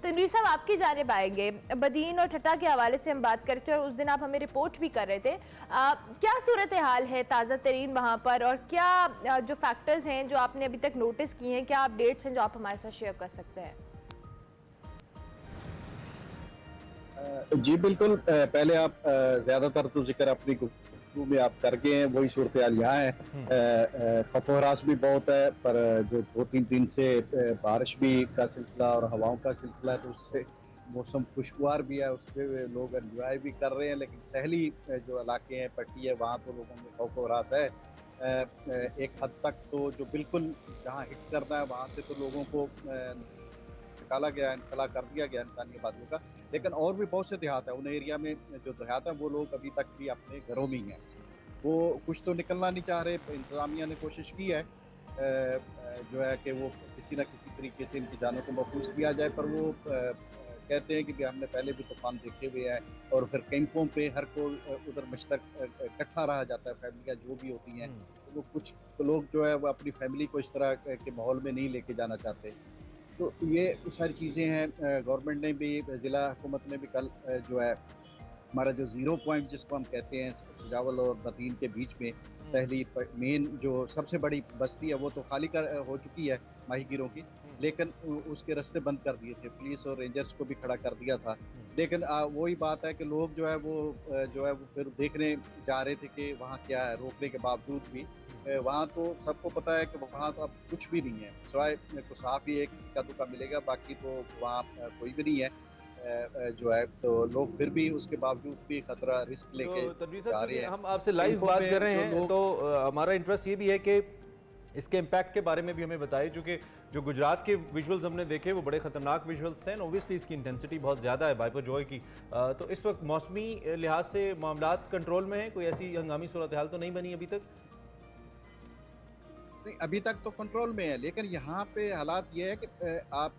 तनवीर साहब, आपकी जानिब आएंगे। बदीन और ठट्टा के हवाले से हम बात करते हैं और उस दिन आप हमें रिपोर्ट भी कर रहे थे। क्या सूरत हाल है ताज़ा तरीन वहाँ पर, और क्या जो फैक्टर्स हैं जो आपने अभी तक नोटिस किए हैं, क्या अपडेट्स हैं जो आप हमारे साथ शेयर कर सकते हैं? जी बिल्कुल। पहले आप ज़्यादातर तो जिक्र अपनी गुफ्तगू में आप कर गए हैं, वही सूरत हाल यहाँ है। खफोरास भी बहुत है, पर जो 2-3 दिन से बारिश भी का सिलसिला और हवाओं का सिलसिला है, तो उससे मौसम खुशगवार भी है, उससे लोग एंजॉय भी कर रहे हैं। लेकिन सहली जो इलाके हैं, पट्टी है, वहाँ तो लोगों में खौफ-ओ-हरास है। एक हद तक तो जो बिल्कुल जहाँ हिट करना है, वहाँ से तो लोगों को निकाला गया, इनखला कर दिया गया इंसानी आबादियों का। लेकिन और भी बहुत से देहात है, उन एरिया में जो देहात है वो लोग अभी तक भी अपने घरों में ही हैं। वो कुछ तो निकलना नहीं चाह रहे। इंतजामिया ने कोशिश की है जो है कि वो किसी न किसी तरीके से इनकी जानों को महफूज किया जाए, पर वो कहते हैं कि हमने पहले भी तूफान देखे हुए हैं। और फिर कैंपों पे हर कोई उधर मुश्तरक इकट्ठा रहा जाता है, फैमिलियाँ जो भी होती हैं। तो वो कुछ लोग जो है वो अपनी फैमिली को इस तरह के माहौल में नहीं लेके जाना चाहते। तो ये सारी चीज़ें हैं। गवर्नमेंट ने भी, ज़िला हुकूमत ने भी कल जो है हमारा जो ज़ीरो पॉइंट जिसको हम कहते हैं सजावल और बतीन के बीच में सहली मेन जो सबसे बड़ी बस्ती है, वो तो खाली कर हो चुकी है माहीगीरों की। लेकिन उसके रास्ते बंद कर दिए थे, पुलिस और रेंजर्स को भी खड़ा कर दिया था। लेकिन वही बात है कि लोग जो है वो फिर देखने जा रहे थे कि वहाँ क्या है, रोकने के बावजूद भी। वहाँ तो सबको पता है कि वहाँ तो अब कुछ भी नहीं है, सिवाय को साफ ही एक इक्का दुक्का मिलेगा, बाकी तो वहाँ कोई भी नहीं है। जो है तो लोग फिर भी उसके बावजूद भी खतरा रिस्क लेके तो तनवीर जा साहब, रहे हैं। हम आपसे लाइव इनको बात पे कर रहे जो हैं, लोग तो हमारा इंटरेस्ट ये भी है कि इसके इम्पैक्ट के बारे में भी हमें बताइए, क्योंकि जो गुजरात के विजुअल्स हमने देखे वो बड़े खतरनाक विजुअल्स थे। ऑब्वियसली इसकी इंटेंसिटी बहुत ज़्यादा है बाइपर जॉय की। तो इस वक्त मौसमी लिहाज से मामलात कंट्रोल में है, कोई ऐसी हंगामी सूरत हाल तो नहीं बनी अभी तक? नहीं, अभी तक तो कंट्रोल में है, लेकिन यहाँ पे हालात ये है कि आप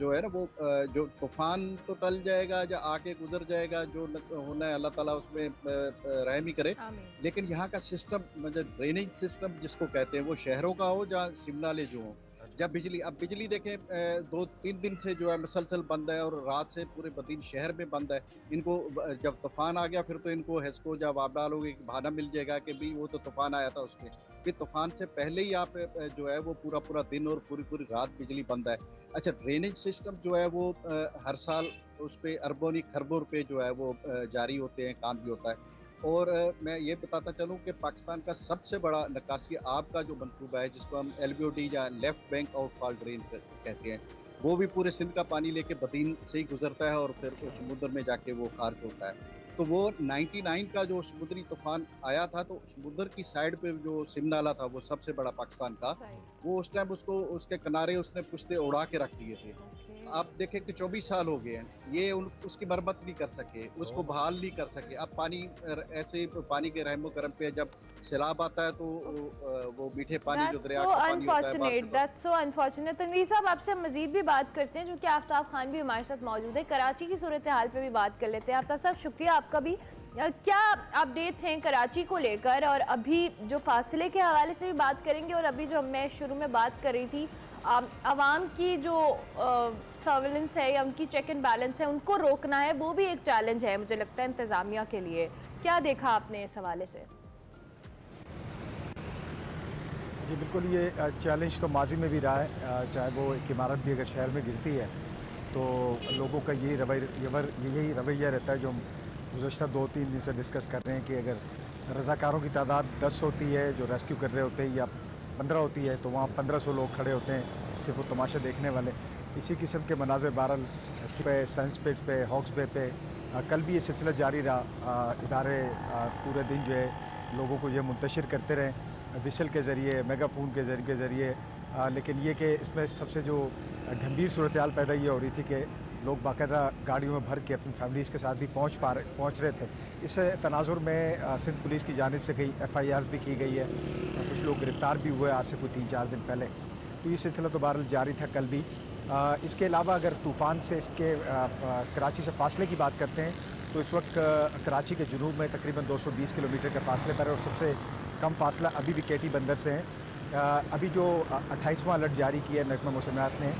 जो है ना वो जो तूफान तो टल जाएगा या आके गुजर जाएगा, जो होना है अल्लाह ताला उसमें रहम ही करे। आमीन। लेकिन यहाँ का सिस्टम, मतलब ड्रेनेज सिस्टम जिसको कहते हैं, वो शहरों का हो या शिमलाले जो हो। जब बिजली, अब बिजली देखें 2-3 दिन से जो है मुसलसल बंद है, और रात से पूरे बदीन शहर में बंद है। इनको जब तूफान आ गया फिर तो इनको हेस्को या वाबड़ा लोग एक बहाना मिल जाएगा कि भाई वो तो तूफान आया था उसमें। फिर तूफान से पहले ही आप जो है वो पूरा पूरा दिन और पूरी पूरी रात बिजली बंद है। अच्छा, ड्रेनेज सिस्टम जो है वो हर साल उस पे अरबों नहीं खरबों रुपए जो है वो जारी होते हैं, काम भी होता है। और मैं ये बताता चलूँ कि पाकिस्तान का सबसे बड़ा निकासी आब का जो मंसूबा है, जिसको हम LBOD या लेफ्ट बैंक आउटफॉल ड्रेन कहते हैं, वो भी पूरे सिंध का पानी लेके बदीन से ही गुजरता है और फिर समुद्र में जाके वो खारिज होता है। तो वो 99 का जो समुद्री तूफान आया था, तो समुद्र की साइड पे जो सिम नाला था वो सबसे बड़ा पाकिस्तान का, वो उस टाइम उसको उसके किनारे उसने पुश्ते उड़ा के रख दिए थे। आप देखें कि 24 साल हो गए हैं, ये उसकी मरम्मत नहीं कर सके, उसको बहाल नहीं कर सके। अब पानी ऐसे पानी के रहमो करम पे जब सैलाब आता है तो वो मीठे पानी जो दरिया का पानी होता है। That's so unfortunate। तनवीर साहब, आपसे मजीद भी बात करते हैं, जो कि आफ्ताब खान भी हमारे साथ मौजूद है। कराची की सूरत हाल पे भी बात कर लेते हैं। आफ्ताब साहब, शुक्रिया आपका भी। क्या अपडेट्स हैं कराची को लेकर, और अभी जो फासले के हवाले से भी बात करेंगे, और अभी जो मैं शुरू में बात कर रही थी आवाम की जो सर्विलेंस है या उनकी चेक एंड बैलेंस है, उनको रोकना है, वो भी एक चैलेंज है मुझे लगता है इंतज़ामिया के लिए। क्या देखा आपने इस हवाले से? जी बिल्कुल, ये चैलेंज तो माजी में भी रहा है। चाहे वो एक इमारत भी अगर शहर में गिरती है तो लोगों का यही रवैया रहता है, जो हम गुज़श्ता 2-3 दिन से डिस्कस कर रहे हैं, कि अगर रज़ाकारों की तादाद 10 होती है जो रेस्क्यू कर रहे होते हैं, या 15 होती है, तो वहाँ 1500 लोग खड़े होते हैं सिर्फ वो तमाशा देखने वाले। इसी किस्म के मनाज़र बहरहाल पे, साइंस पेज पे, हॉक्स बे पे कल भी ये सिलसिला जारी रहा। इदारे पूरे दिन जो है लोगों को ये मुंतशिर करते रहे विशल के ज़रिए, मेगाफोन के ज़रिए। लेकिन ये कि इसमें सबसे जो गंभीर सूरत हाल पैदा ये हो रही थी कि लोग बाकायदा गाड़ियों में भर के अपनी फैमिलीज़ के साथ भी पहुँच रहे थे। इस तनाजुर में सिंध पुलिस की जानिब से कई FIRs भी की गई है, कुछ लोग गिरफ्तार भी हुए आज से कोई 3-4 दिन पहले। तो ये सिलसिला तो बहरहाल जारी था कल भी। इसके अलावा अगर तूफ़ान से इसके कराची से फासले की बात करते हैं, तो इस वक्त कराची के जुनूब में तकरीबन 220 किलोमीटर के फासले पर है, और सबसे कम फासला अभी भी केटी बंदर से है। अभी जो 28वां अलर्ट जारी किया है महकमा मौसमियात ने,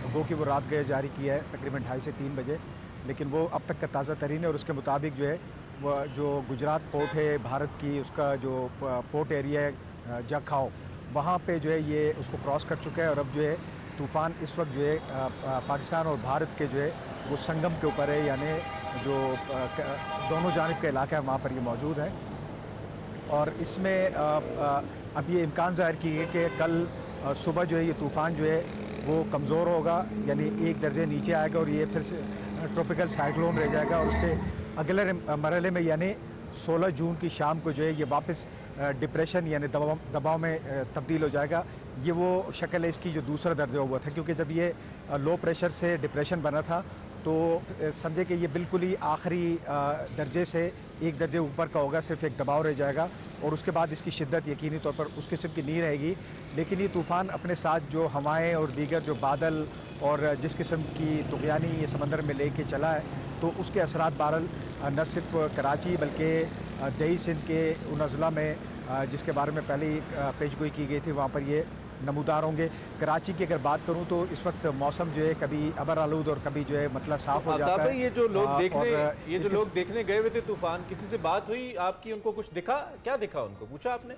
दो की वो रात गए जारी किया है तकरीबन 2:30 से 3 बजे, लेकिन वो अब तक का ताज़ा तरीन है। और उसके मुताबिक जो है वह जो गुजरात पोर्ट है भारत की, उसका जो पोर्ट एरिया है जखाओ, वहाँ पे जो है ये उसको क्रॉस कर चुका है। और अब जो है तूफ़ान इस वक्त जो है पाकिस्तान और भारत के जो है वो संगम के ऊपर है, यानी जो दोनों जानिब का इलाका है वहाँ पर ये मौजूद है। और इसमें अब ये इम्कान ज़ाहिर की है कि कल सुबह जो है ये तूफ़ान जो है वो कमज़ोर होगा, यानी 1 दर्जे नीचे आएगा और ये फिर से ट्रॉपिकल साइक्लोन रह जाएगा। और उसके अगले मरहले में यानी 16 जून की शाम को जो है ये वापस डिप्रेशन यानी दबाव में तब्दील हो जाएगा। ये वो शक्ल है इसकी जो दूसरा दर्जा हुआ था, क्योंकि जब ये लो प्रेशर से डिप्रेशन बना था तो समझे कि ये बिल्कुल ही आखिरी दर्जे से 1 दर्जे ऊपर का होगा, सिर्फ एक दबाव रह जाएगा और उसके बाद इसकी शिद्दत यकीनी तौर पर उस किस्म की नहीं रहेगी। लेकिन ये तूफ़ान अपने साथ जो हवाएं और दीगर जो बादल और जिस किस्म की तुग़यानी ये समंदर में लेके चला है, तो उसके असरात बहरहाल न सिर्फ कराची बल्कि दही सिंध के उन अज़ला में जिसके बारे में पहले ही पेशगोई की गई थी, वहाँ पर ये नमूदार होंगे। कराची की अगर बात करूं तो इस वक्त मौसम जो है कभी अबर आलूद और कभी जो है मतलब साफ हो जाता है। ये जो लोग देखने गए हुए थे तूफान, किसी से बात हुई आपकी, उनको कुछ दिखा? क्या दिखा उनको, पूछा आपने?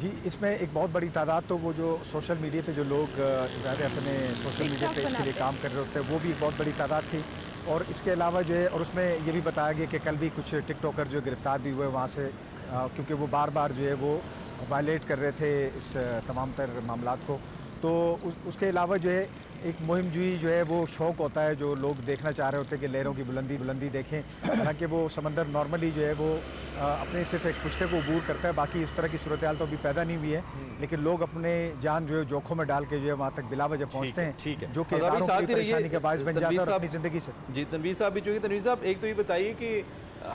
जी, इसमें एक बहुत बड़ी तादाद तो वो जो सोशल मीडिया पे जो लोग ज़्यादा अपने सोशल मीडिया पे इसके लिए काम कर रहे होते हैं, वो भी एक बहुत बड़ी तादाद थी। और इसके अलावा जो है, और उसमें ये भी बताया गया कि कल भी कुछ टिकटॉकर जो गिरफ्तार भी हुए वहाँ से, क्योंकि वो बार बार जो है वो वायलेट कर रहे थे इस तमाम तर मामलात को। तो उसके अलावा जो है एक मुहिमजुई जो है वो शौक़ होता है, जो लोग देखना चाह रहे होते हैं कि लहरों की बुलंदी देखें। हालांकि वो समंदर नॉर्मली जो है वो अपने सिर्फ एक पुश्ते को अबूर करता है, बाकी इस तरह की सूरत हाल तो अभी पैदा नहीं हुई है। लेकिन लोग अपने जान जो है जोखों में डाल के जो है वहाँ तक बिला वजह पहुँचते हैं, जो कि परेशानी का बायस बन जाता है अपनी ज़िंदगी से। जी, तनवीर साहब भी चूँकि, तनवीर साहब एक तो ये बताइए कि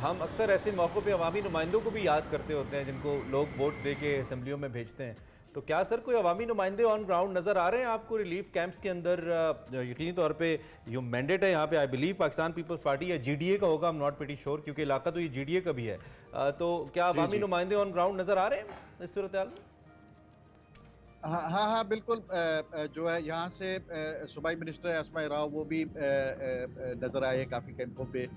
हम अक्सर ऐसे मौक़ों पे अवामी नुमाइंदों को भी याद करते होते हैं जिनको लोग वोट दे के असम्बलियों में भेजते हैं, तो क्या सर कोई अवामी नुमाइंदे ऑन ग्राउंड नज़र आ रहे हैं आपको रिलीफ कैंप्स के अंदर? यकीनी तौर पे जो मैंडेट है यहाँ पे आई बिलीव पाकिस्तान पीपल्स पार्टी या GDA का होगा, I am not pretty sure, क्योंकि इलाका तो ये GDA का भी है। तो क्या अवामी नुमाइंदे ऑन ग्राउंड नज़र आ रहे हैं इस सूरत हाल में? हाँ, जो है यहाँ से सूबाई मिनिस्टर असमाई राव वो भी नजर आए काफ़ी कैंपों पे।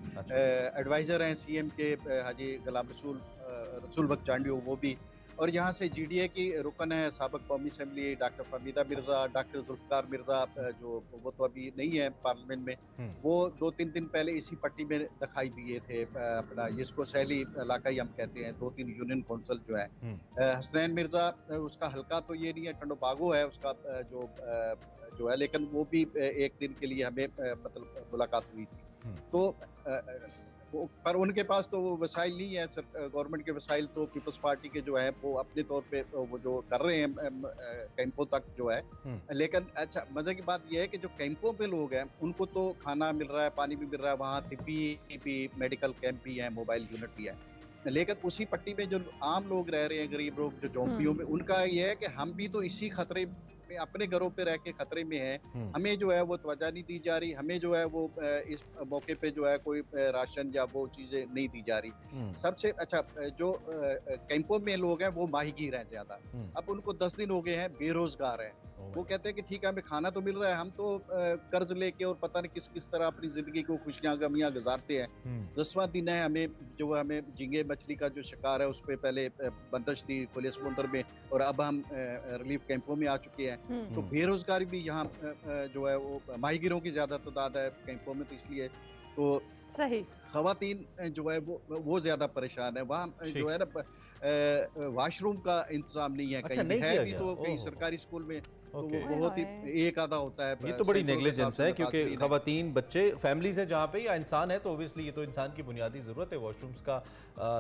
एडवाइज़र हैं CM के हाजी गुलाम रसूल बख्श चांडियो, वो भी। और यहाँ से GDA की रुकन है साबिक कौमी assembly doctor Fahmida Mirza, doctor Zulfiqar Mirza, जो वो तो अभी नहीं है पार्लियामेंट में, वो 2-3 दिन पहले इसी पट्टी में दिखाई दिए थे, अपना जिसको सहली इलाका हम कहते हैं, 2-3 यूनियन कौंसिल जो है। हसनैन मिर्ज़ा, उसका हल्का तो ये नहीं है, टंडोबागो है उसका जो है, लेकिन वो भी एक दिन के लिए हमें मतलब मुलाकात हुई थी। तो पर उनके पास तो वो वसाइल नहीं है, गवर्नमेंट के वसाइल तो पीपल्स पार्टी के जो है वो अपने तौर पे वो जो कर रहे हैं कैंपों तक जो है। लेकिन अच्छा, मजे की बात यह है कि जो कैंपों पे लोग हैं उनको तो खाना मिल रहा है, पानी भी मिल रहा है, वहाँ तिब्बी भी मेडिकल कैंप भी है, मोबाइल यूनिट भी है। लेकिन उसी पट्टी में जो आम लोग रह रहे हैं, गरीब लोग जो झोंपड़ियों में, उनका यह है कि हम भी तो इसी खतरे में, अपने घरों पे रह के खतरे में हैं, हमें जो है वो तवज्जो नहीं दी जा रही, हमें जो है वो इस मौके पे जो है कोई राशन या वो चीजें नहीं दी जा रही। सबसे अच्छा, जो कैंपों में लोग हैं वो माहीगीर हैं ज्यादा। अब उनको 10 दिन हो गए हैं, बेरोजगार हैं। वो कहते हैं कि ठीक है हमें खाना तो मिल रहा है, हम तो कर्ज लेके और पता नहीं किस किस तरह अपनी जिंदगी को खुशियां गमियां गुजारते हैं। 10वां दिन है, हमें झींगे मछली का जो शिकार है उस पर पहले बंदिश थी खुले समुद्र में, और अब हम रिलीफ कैंपों में आ चुके हैं। तो बेरोजगारी भी यहाँ जो है वो माहीगीरों की ज्यादा तादाद है कैंपों में, तो इसलिए तो सही खवातीन जो है वो ज्यादा परेशान है। वहाँ जो है ना वॉशरूम का इंतजाम नहीं है, कहीं नहीं है भी तो कहीं सरकारी स्कूल में तो वो बहुत ही एक आधा होता है। ये तो बड़ी नेग्लिजेंस है, क्योंकि खवातीन, बच्चे, फैमिलीज है जहाँ पे, या इंसान है, तो ओबियसली ये तो इंसान की बुनियादी ज़रूरत है वॉशरूम्स का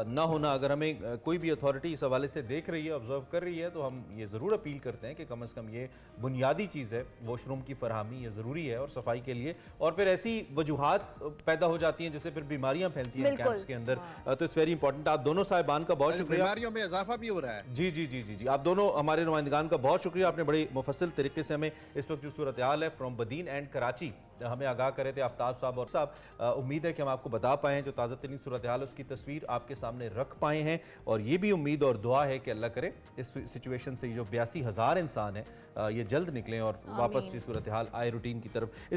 ना होना। अगर हमें कोई भी अथॉरिटी इस हवाले से देख रही है, ऑब्जर्व कर रही है, तो हम ये ज़रूर अपील करते हैं कि कम से कम ये बुनियादी चीज़ है, वॉशरूम की फरहमी, ये ज़रूरी है और सफाई के लिए। और फिर ऐसी वजूहात पैदा हो जाती हैं जिससे फिर बीमारियाँ फैलती हैं कैंप्स के अंदर, तो इट्स वेरी इंपॉर्टेंट। आप दोनों साहिबान का बहुत शुक्रिया। बीमारियों में इजाफा भी हो रहा है। जी, आप दोनों हमारे नुमाइंदगान का बहुत शुक्रिया, आपने बड़ी मुफस्सल मुफस्सिल तरीके से हमें इस वक्त जो सूरत हाल है फ्रॉम बदीन एंड कराची हमें आगाह करे थे आफ्ताब साहब। और साहब उम्मीद है कि हम आपको बता पाएँ जो ताज़ा तरीन सूरत हाल उसकी तस्वीर आपके सामने रख पाए हैं, और ये भी उम्मीद और दुआ है कि अल्लाह करे इस सिचुएशन से जो 82,000 इंसान है ये जल्द निकलें और वापस की सूरत हाल आए रूटीन की तरफ।